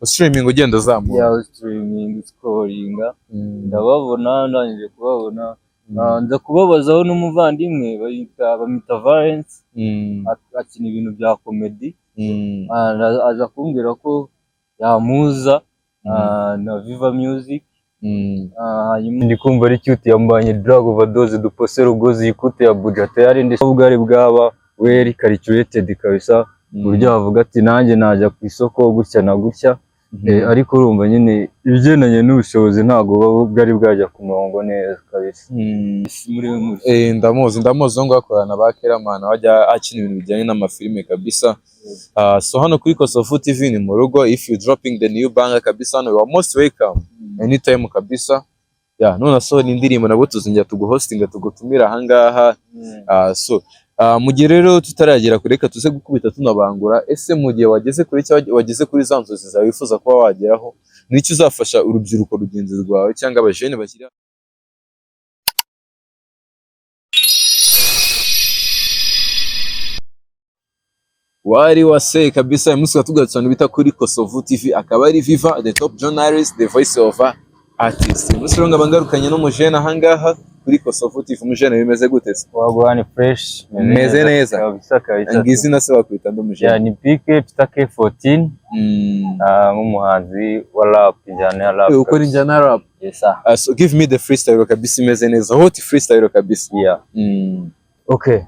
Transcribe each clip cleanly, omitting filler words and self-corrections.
streaming ugenda zamura ya streaming scoringa ndababona ndangije kubabona nza kubabazaho n'umuvandimwe bamita Valence akina ibintu bya comedy aza kumbwira ko yamuza na Viva Music hanyuma ndikumva ari cute yambanye Drug Overdose dupose rugozi yikute ya Buja tayari ndi ubwari bwaba weri calculated kabisa buryo bavuga ati nanjye najya ku isoko gutya na gutya ariko urumva nyine ibigendanye n'ubushobozi ntago bwari bwajya ku murongo neza kabisa ndamuzi ngo akorana ba Keramana wajya akina ibintu bijyanye n'amafilme kabisa. So hano kuri Kosovo TV ni mu rugo, if you dropping the new banger kabisa hano you are most welcome anytime kabisa. None asohora indirimbo nabo tuzongera tuguhostinga tugutumira ahangaha. So mu gihe rero tutaragera kureka tuze gukubita tunabangura, ese mu gihe wageze kuri wageze kuri za nzozi zawe wifuza kuba wageraho, n'icyo uzafasha urubyiruko rugenzi rwawe cyangwa abajene bakiri wari waseye kabisa. Umunsi watugatsana bita kuri Kosovo TV, akaba ari Viva the top journalist, the voice over artist. Umunsi ronga bangarukanye n'umujene ahangaha kuri Kosovo TV. Umujene bimeze gute se? Wagwani fresh meze neza kabisa kabisa. Angizi na se wakwita ndo mujene ni PK Pitake 14 nk'umuhanzi wa rap, njyana ya rap. Ukora njyana ya rap? Yes sir. So give me the freestyle kabisa imeze neza, hot freestyle kabisa. Okay.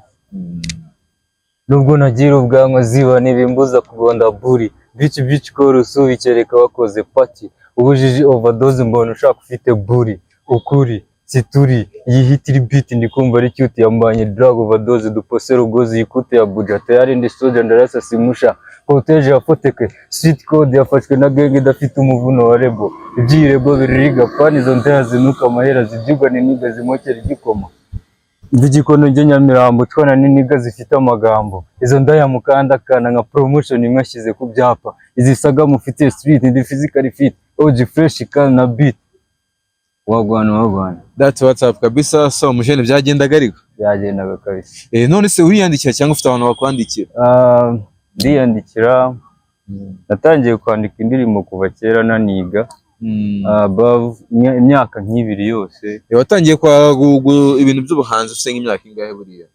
Nubwo nagira ubwanwa ziba n'ibimbuza kugonda buri bitch chorus bikereka wakoze party ubujiji overdose mbona ushaka ufite buri ukuri situri yihitira beat ndikumva ari cute yambanye Drug Overdose dupose rugozi yikute ya Buja tayari ndi soldier ndarasa simusha protege yafoteke street code yafashwe na genge idafite umuvuno wa rebo ibyirebo biririga pani zo ndaya zinuka amahera zibyugwa n'iniga zimokera igikoma Vigikono nje Nyamirambo twana n'iniga zifite amagambo izo ndaya mukanda kana nka promotion imwe ashyize ku byapa izisaga mufite street ndi physically fit OG fresh kan na beat wagwana that's what's up kabisa. So umujene byagendaga ariko byagendaga kabisa. None se uriyandikira cyangwa ufite abantu bakwandikira? Ndiyandikira natangiye kwandika indirimbo kuva kera naniga imyaka nk'ibiri yose. Watangiye kwa ibintu by'ubuhanzi ufite nk'imyaka ingahe buriya?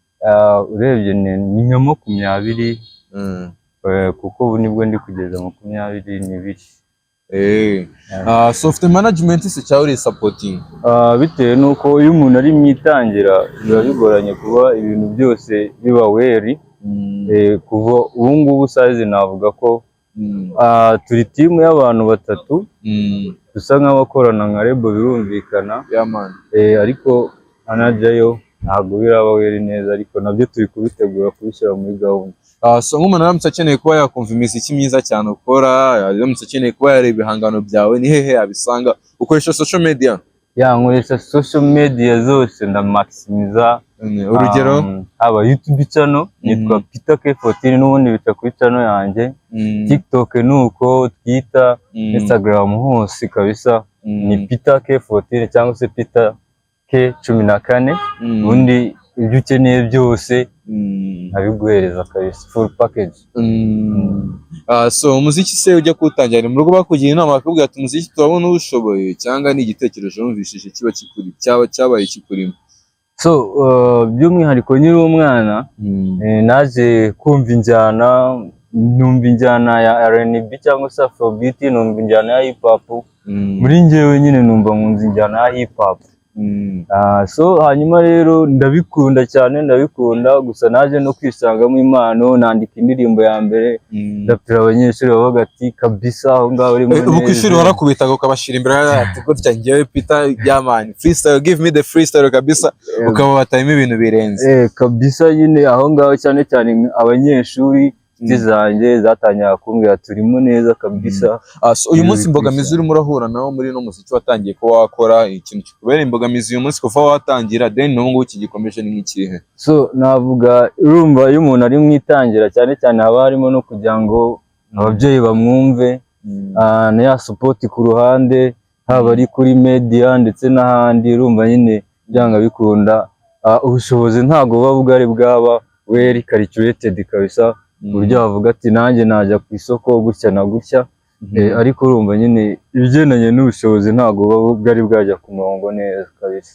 Urebye ni nka 20 kuko ubu nibwo ndi kugeza 22. So ufite management se cyangwa uri supporting? Bitewe nuko iyo umuntu ari mwitangira biba bigoranye kuba ibintu byose biba weri. Kuva ubu ngubu size navuga ko turi timu y'abantu batatu dusa nk'abakorana nka rebo birumvikana. Ariko anajyayo ntabwo biraba weri neza, ariko nabyo turi kubitegura kubishyira muri gahunda. So nk'umuntu aramutse akeneye kuba yakumva imiziki myiza cyane ukora, aramutse akeneye kuba yareba ibihangano byawe, ni hehe abisanga? Ukoresha social media? Nkoresha social media zose ndamaximiza. Urugero aba YouTube channel nitwa Pitake 14 n'ubundi bica kuri channel yanjye. TikTok nuko, Twitter, Instagram hose kabisa ni Pitake 14 cyangwa se Pitake 14. Ubundi ibyo ukeneye byose nabiguhereza kabisa, full package. So umuziki se ujya kuwutangira mu rugo bakugira inama bakubwira ati umuziki turabona ubushoboye cyangwa ni igitekerezo wumvishije kiba kikuri cyabaye kikurimo? So by'umwihariko nyiri umwana naje kumva injyana, numva injyana ya R&B cyangwa se Afrobeat, numva injyana ya hip hop. Muri njyewe nyine numva nkunze injyana ya hip hop. So hanyuma rero ndabikunda cyane, ndabikunda gusa naje no kwisangamo impano, nandika indirimbo ya mbere ndapira abanyeshuri bavuga ati kabisa aho ngaho uri muri neza. Ubu kwishuri warakubitaga ukabashira imbere ati gutya ngiye Peter yamani freestyle, give me the freestyle kabisa, ukaba batayimo ibintu birenze. Kabisa nyine aho ngaho cyane cyane abanyeshuri zanjye zatangiye kumbwira turimo neza kabisa. So uyu munsi imbogamizi urimo urahura nawo muri no muziki watangiye ko wakora, ikintu kikubera imbogamizi uyu munsi kuva watangira then n'ubu kigikomeje ni nk'ikihe? So navuga urumva iyo umuntu ari mwitangira cyane cyane haba harimo no kugira ngo ababyeyi bamwumve, na ya support ku ruhande haba ari kuri media ndetse n'ahandi. Urumva nyine byanga bikunda ubushobozi ntago buba bwari bwaba well calculated kabisa, buryo bavuga ati nanjye najya ku isoko gutya na gutya. ariko urumva nyine ibigendanye n'ubushobozi ntabwo buba bwari bwajya ku murongo neza kabisa.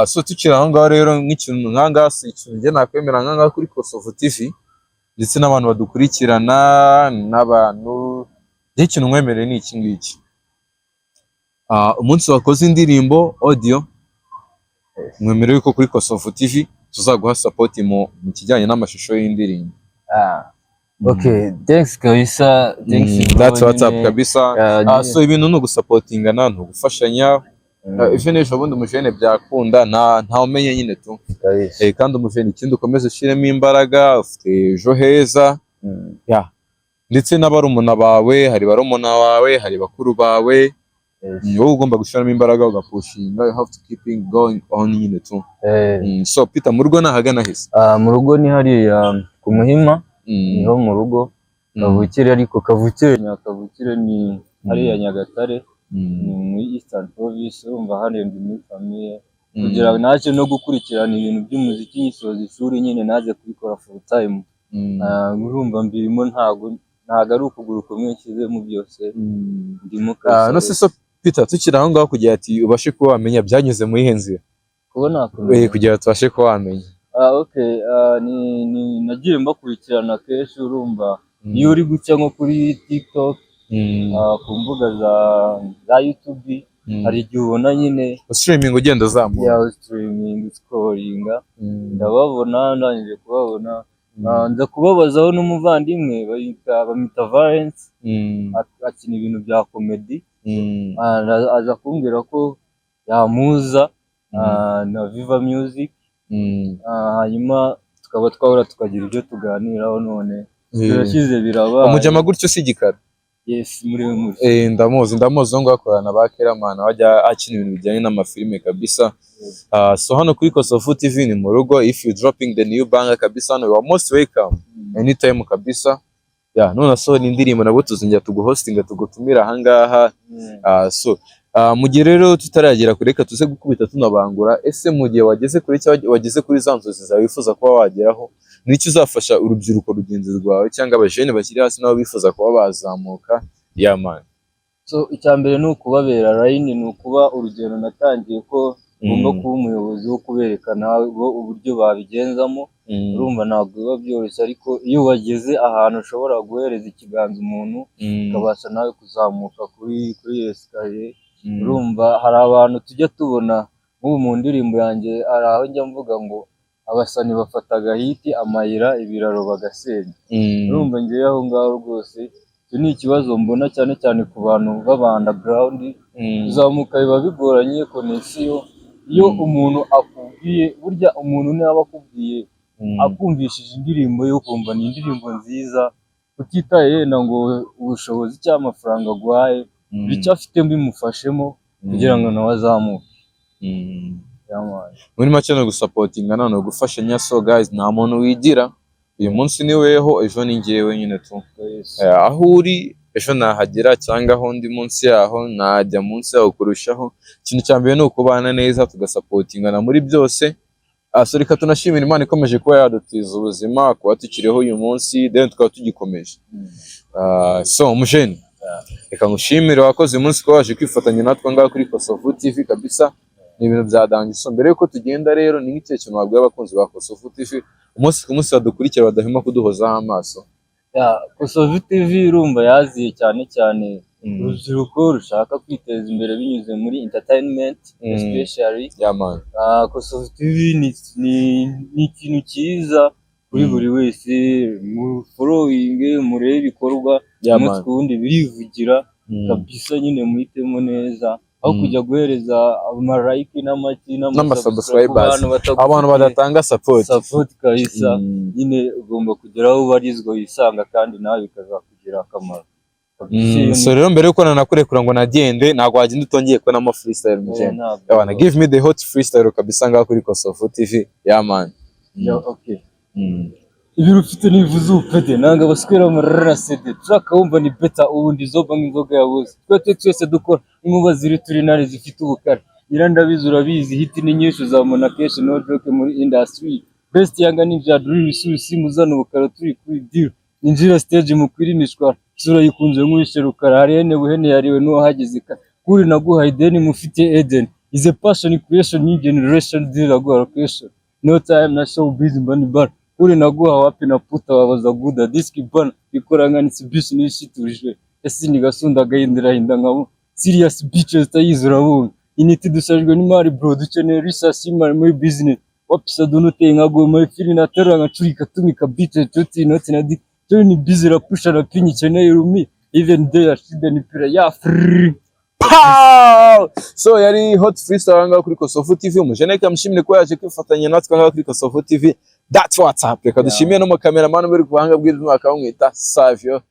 So tukiri aho ngaho rero nk'ikintu nk'ahangaha si ikintu njye nakwemera nk'ahangaha kuri Kosovo TV ndetse n'abantu badukurikirana n'abantu ikintu nkwemereye ni iki ngiki. Umunsi wakoze indirimbo audio nkwemereye ko kuri Kosovo TV tuzaguha support mu kijyanye n'amashusho y'indirimbo. Okay, thanks kabisa, That's what's up kabisa. So ibintu ni ugusapotingana, ni ugufashanya. Even ejo bundi umujene byakunda nta umenye nyine tu. Kandi umujene ikindi ukomeze ushiremo imbaraga, ufite ejo heza. Ndetse n'abarumuna bawe, hari barumuna wawe, hari bakuru bawe. Wowe ugomba gushiramo imbaraga ugapushinga, you have to keep going on nyine tu. So Peter, mu rugo nahagana hese? Mu rugo ni hariya ku Muhima, niho mu rugo. Kavukire ariko kavukire ni hariya Nyagatare, ni muri Eastern Province. Urumva hano ndi muri famille, kugira ngo naje no gukurikirana ibintu by'umuziki nyisoza ishuri nyine naje kubikora full time. Urumva mbirimo ntago ari ukuguru kumwe nshyizemo byose ndimo kabisa. No se so Peter, tukiri aho ngaho kugira ati ubashe kuba wamenya byanyuze muri henzi kubona kugira tubashe kuba wamenya. Okay, nagiye mbakurikirana kenshi. Urumva iyo uri guca nko kuri TikTok, ku mbuga za YouTube, hari igihe ubona nyine streaming ugenda uzamuka, streaming scrolling, ndababona ndangije kubabona, nza kubabazaho n'umuvandimwe bamwita Valence, akina ibintu bya comedy, aza kumbwira ko yamuza na Viva Music, hanyuma tukaba twahora tukagira ibyo tuganiraho. None turashyize birabaye umujama gutyo si igikara. Yes, muri ndamuzi ngo akorana ba Keramana wajya akina ibintu bijyanye n'amafilme kabisa. So hano kuri Kosovo TV ni mu rugo. If you dropping the new banger kabisa, no, you are most welcome anytime kabisa. None asohora indirimbo nabwo tuzongera tuguhostinga tugutumira ahangaha. So mu gihe rero tutaragera kure reka tuze gukubita tunabangura. Ese mu gihe wageze kuri za nzozi zawe wifuza kuba wageraho, n'iki uzafasha urubyiruko rugenzi rwawe cyangwa abajene bakiri hasi nabo bifuza kuba bazamuka? Man. So icyambere ni ukubabera line, ni ukuba urugero natangiye ko ngomba kuba umuyobozi wo kuberekana uburyo babigenzamo. Urumva ntabwo biba byoroshye, ariko iyo wageze ahantu ushobora guhereza ikiganza umuntu ukabasha nawe kuzamuka kuri escalier. Urumva hari abantu tujya tubona nk'ubu mu ndirimbo yanjye, hari aho njya mvuga ngo abasani bafataga hiti amayira ibiraro bagasenya. Urumva ngewe aho ngaho rwose icyo ni ikibazo mbona cyane cyane ku bantu b'aba underground. Kuzamuka biba bigoranye connection. Iyo umuntu akubwiye, burya umuntu niba akubwiye akumvishije indirimbo yo kumva ni indirimbo nziza, utitaye yenda ngo ubushobozi cyangwa amafaranga aguhaye, bityo afite bimufashemo kugira ngo nawe azamuke. Muri make no gusapotinga no gufashanya. So guys, nta muntu wigira. Uyu munsi ni weho, ejo ni njyewe nyine tu. Aho uri ejo nahagera, cyangwa aho ndi munsi yaho najya munsi yaho kurushaho. Ikintu cya mbere ni ukubana neza tugasapotingana muri byose. So reka tunashimira Imana ikomeje kuba yadutiza ubuzima, kuba tukiriho uyu munsi, then tukaba tugikomeje. So umujene, reka ngushimire wakoze uyu munsi ko waje kwifatanya natwe ngaho kuri Kosovo TV kabisa. Ni ibintu byadangiye. So mbere yuko tugenda rero, ni nk'icyo kintu wabwira abakunzi ba Kosovo TV umunsi ku munsi badukurikira badahema kuduhozaho amaso? Kosovo TV urumva yaziye cyane cyane urubyiruko rushaka kwiteza imbere binyuze muri entertainment, especially. Kosovo TV ni ikintu cyiza kuri buri wese. Mu following murebe ibikorwa umunsi ku wundi birivugira kabisa. Nyine muhitemo neza aho kujya guhereza amarayike n'amasubscribers abantu badatanga support kabisa. Nyine ugomba kugera aho ubarizwa wisanga, kandi nawe bikazakugira akamaro. So rero mbere yuko nanakurekura ngo nagende, ntabwo wagenda utongeye ko namo freestyle mujene. Give me the hot freestyle kabisa ngaho kuri Kosovo TV. Man. Okay. Ibiro ufite nivuze upede nanga baswera murara sede turakawumva ni beta ubundi zoba nk'inzoga yabuze. Twese dukora inkuba ziri turi nari zifite ubukara. Nyirandabizi urabizi hiti ni nyinshi zamona kenshi no joke muri industry. Best yanga ni bya drill susi muzana ubukara turi kuri deal. ninjira stage mu kwirinishwa sura yikunze nk'uwishe rukara hari hene buhene yariwe n'uwahageze kuri naguhaye ideni mufite Eden is a passion creation new generation deal go location no time na show busy money bar kuri naguha wapi na puta wabaza guda disk ban ikoranga ni Mitsubishi nishituje ese ni gasunda gahindira hinda nkabo serious bitches tayizura bunga initi dushajwe n'imari bro dukeneye research imari muri business wapisa dunute nkago muri fili natera nkacurika tumika bitches tuti not na di ni busy la pusha la pinyi cheneye rumi even there shida ni pira ya free. So yari hot freestyle ngaho kuri Kosovo TV umujeneka mshimire ko yaje kwifatanya natwe ngaho kuri Kosovo TV. That's what's up. Reka dushimiye no mu cameraman bari kuhanga bw'izuma akawumwita Savio.